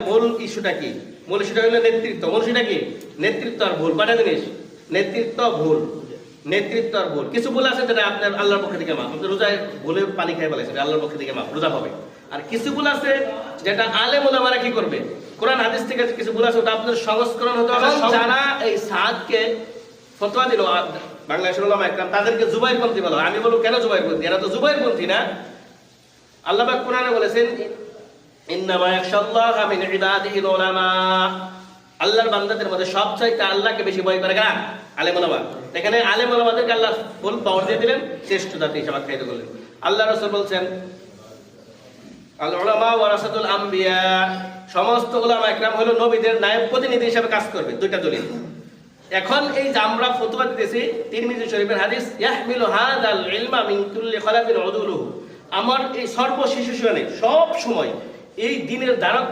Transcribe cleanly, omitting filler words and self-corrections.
মূল ইস্যুটা কি? মূল ইস্যুটা হলো নেতৃত্ব। মূল ইস্যুটা কি? নেতৃত্ব আর ভুল। কয়টা জিনিস? নেতৃত্ব, ভুল। নেতৃত্ব আর ভুল। কিছু ভুল আছে যেটা আপনার আল্লাহর পক্ষ থেকে মাফ, আপনি রোজায় ভুলে পানি খাই বলেছেন, আল্লাহর পক্ষ থেকে মাফ, রোজা হবে। আর কিছু ভুল আছে যেটা আলেম ওলামারা কি করবে, কোরআন হাদিস থেকে কিছু ভুল আছে ওটা আপনার সংস্করণ হতে হবে। যারা এই সাদকে ফতোয়া দিল বাংলাদেশের ওলামা একরাম, তাদেরকে জুবাইরপন্থী বলা হয়। আমি বলবো কেন জুবাইরপন্থী? এরা তো জুবাইরপন্থী না। আল্লাহ পাক কোরআনে বলেছেন ইন্নামা ইয়াখশাল্লাহা মিন ইবাদিহিল উলামা, আল্লাহর বান্দাদের মধ্যে সবচাইতে আল্লাহকে বেশি ভয় করে কারা? আলেম ওলামা। এখানে আলেম ওলামাদেরকে আল্লাহ ফুল পাওয়ার দিয়ে দিলেন, শ্রেষ্ঠ জাতি হিসেবে আখ্যায়িত করলেন। আল্লাহ রাসূল বলছেন আল উলামা ওয়ারাসাতুল আম্বিয়া, সমস্ত উলামা ইকরাম হলো নবীদের নায়েব প্রতিনিধি হিসেবে কাজ করবে। দুইটা দলিল। এখন এই যে আমরা ফতোয়া দিতেছি, তিরমিজি শরীফের হাদিস, ইয়াহমিলু হাযাল ইলমা মিন কুল্লি খালাফিন উদুলুহু, আমার এই সর্বশিশু সব সময় এই দ্বীনের দ্বারক